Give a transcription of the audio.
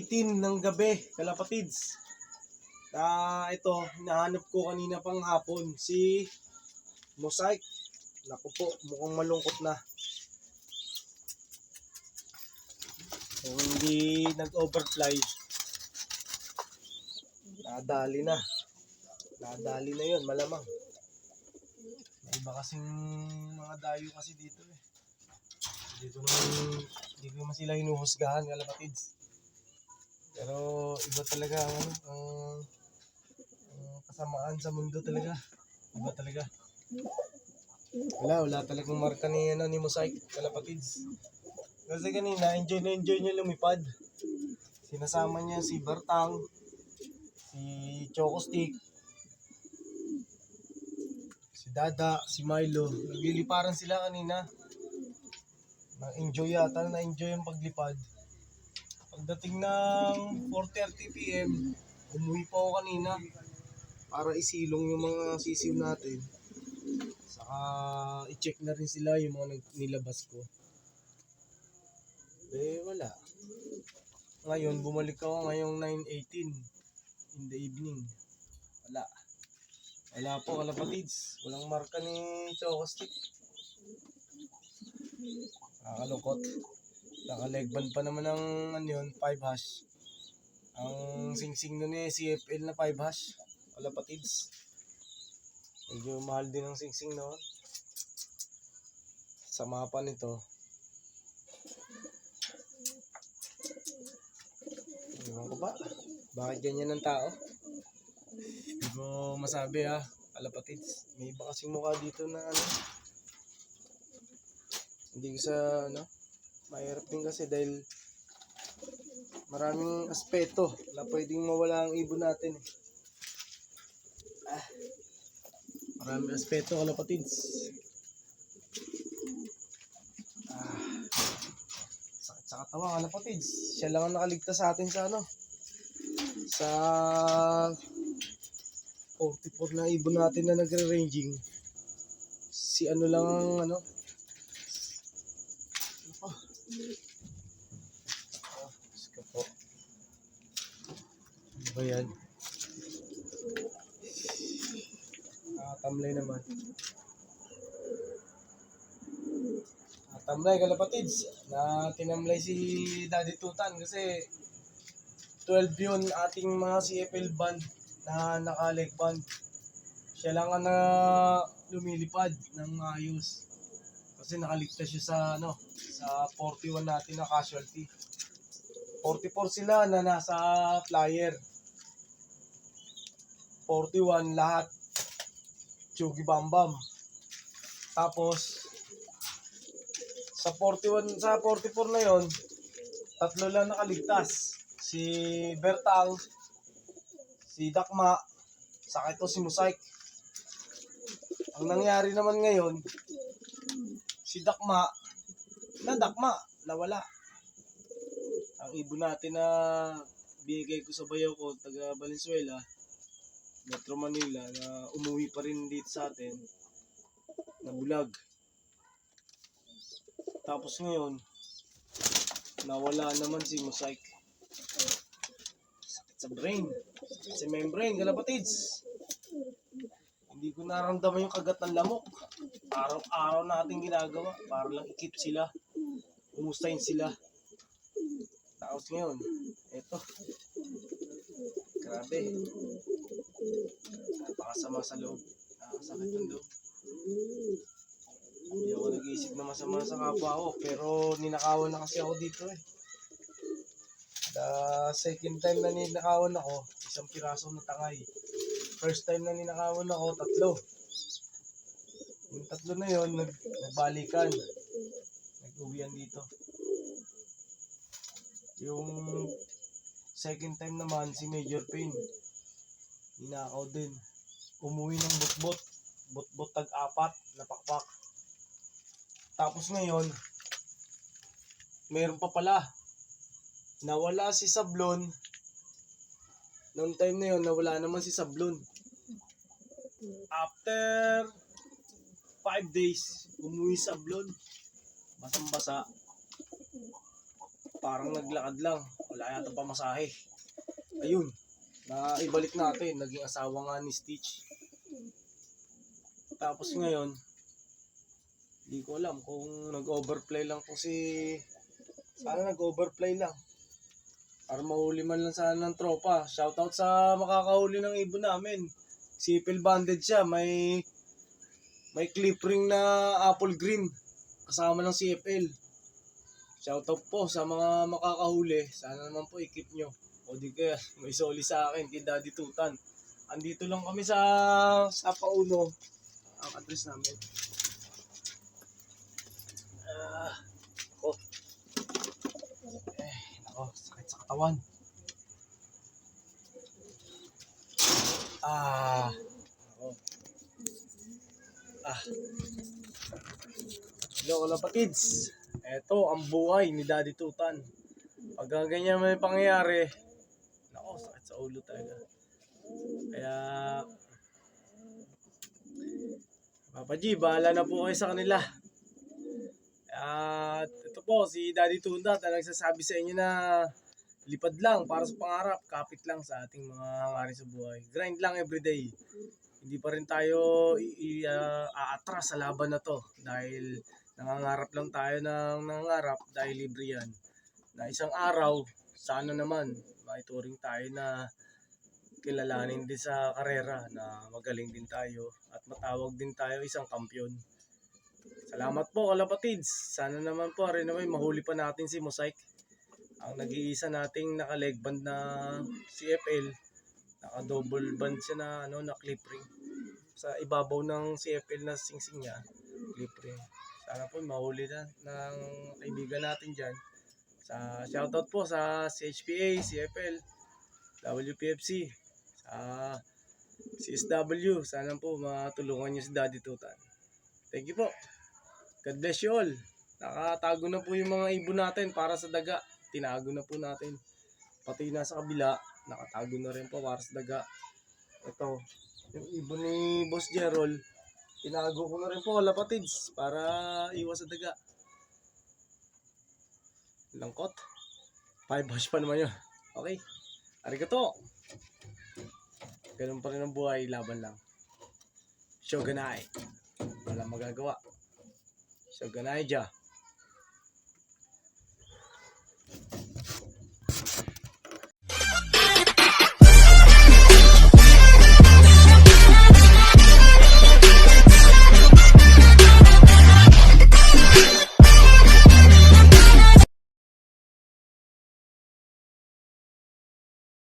9:18 ng gabi, kalapatids. Ito, hinahanap ko kanina pang hapon, si Mosaic. Naku po, mukhang malungkot na. Kung hindi nag-overfly, nadali na. Nadali na yun, malamang. May iba kasing mga dayo kasi dito eh. Dito naman, hindi ko naman sila hinuhusgahan, kalapatids. Pero iba talaga ang kasamaan sa mundo talaga. Iba talaga. Wala talagang marka ni Mosaic, kalapatids. Kasi kanina, enjoy niya lumipad. Sinasama niya si Bertang, si Choco Stick, si Dada, si Milo. Nagliliparan sila kanina. Na-enjoy ang paglipad. Pagdating ng 4:30 PM, umuwi pa ako kanina para isilong yung mga sisiw natin. Saka i-check na rin sila yung mga nilabas ko. Wala. Ngayon, bumalik ako ngayong 9:18 in the evening. Wala po, kalapatids. Walang marka ni Choco Stick. Nakakalungkot. Naka-legband pa naman ng 5 hash. Ang sing-sing nun eh, CFL na 5 hash. Kalapatids. Medyo mahal din ang sing-sing noon. Sa mapa nito. Ewan ko ba? Bakit ganyan ang tao? Hindi ko masabi kalapatids. May iba kasing mukha dito na hindi ko sa mahirap din kasi dahil maraming aspeto na pwedeng mawala ang ibon natin. Maraming aspeto, kalapatids. Sakit sa katawan, kalapatids. Siya lang ang nakaligtas sa atin sa sa 44 na ibon natin na nagre-ranging. Si lang ang po. Ano ba yan? Tamlay naman. Tamlay, kalapatids. Na tinamlay si Daddy Tutan kasi 12 yun ating mga CFL band na naka-leg band. Siya lang ang lumilipad ng ayos. Kasi nakaligtas siya sa sa 41 natin na casualty. 44 sila na nasa flyer. 41 lahat Chugi Bambam. Tapos sa 44 na yon, 3 lang nakaligtas. Si Bertang, si Dakma, saka ito si Mosaic. Ang nangyari naman ngayon, si Dakma, nawala. Ang ibon natin na binigay ko sa bayaw ko, taga Valenzuela, Metro Manila, na umuwi pa rin dito sa atin, nabulag. Tapos ngayon, nawala naman si Mosaic. Sakit sa brain. Sakit sa membrane, kalapatids. Hindi ko naramdaman yung kagat ng lamok. Araw-araw natin ginagawa para lang i-keep sila. Umustahin sila. Tapos ngayon, eto. Grabe. Napakasama sa loob. Nakakasakit ng loob. Hindi ako nag-iisip na masama sa kapwa ko, pero ninakawan na kasi ako dito eh. The second time na ninakawan ako, 1 piraso na tangay. First time na ninakawan ako, 3. Yung 3 na yon, nagbalikan. Nag-uwian dito. Yung second time naman, si Major Pain. Ninakaw din. Umuwi ng butbot. Butbot tag-4 na pakpak. Tapos ngayon, mayroon pa pala. Nawala si Sablon. Noong time na yun, nawala naman si Sablon. After 5 days, umuwi Sablon. Basang-basa. parang naglakad lang. Wala yata pamasahe. Ayun, naibalik natin. Naging asawa nga ni Stitch. Tapos ngayon, hindi ko alam kung nag-overplay lang po si... Sana nag-overplay lang. Para mahuli man lang sana ng tropa. Shoutout sa makakahuli ng ibon namin. Sipil banded siya. May clip ring na apple green. Kasama ng CFL. Shoutout po sa mga makakahuli. Sana naman po i-keep nyo. O di kaya may soli sa akin kay Daddy Tutan. Andito lang kami sa Pauno. Ang address namin. Ako. Ako, sakit sa katawan. Ako. Hello, kalapatids. Eto, ang buhay ni Daddy Tutan. Pag ganyan may pangyayari, nako, sakit sa ulo talaga. Kaya, Papa G, bahala na po kayo sa kanila. At ito po, si Daddy Tutan na nagsasabi sa inyo na lipad lang para sa pangarap, kapit lang sa ating mga hangarin sa buhay. Grind lang everyday. Hindi pa rin tayo aatras sa laban na to dahil nangangarap lang tayo ng nangangarap dahil libre yan. Na isang araw, sana naman maituring tayo na kilalanin din sa karera na magaling din tayo at matawag din tayo isang kampiyon. Salamat po kalapatids. Sana naman po rin naman mahuli pa natin si Mosaic. Ang nag-iisa nating naka-leg band na CFL, naka-double band siya na clip ring. Sa ibabaw ng CFL na singsing niya, clip ring. Sana po mahuli na ng kaibigan natin dyan. Shoutout po sa CHPA, CFL, WPFC, sa CSW. Sana po matulungan niyo si Daddy Tutan. Thank you po. God bless you all. Nakatago na po yung mga ibon natin para sa daga. Tinago na po natin. Pati nasa kabila, nakatago na rin po para sa daga. Ito, yung ibon ni Boss Gerald, tinago ko na rin po kalapatids para iwas sa daga. Langkot. 5 hash pa naman yun. Okay. Arigato. Ganun pa rin ang buhay, laban lang. Shogunai. Walang magagawa. Shogunai ja.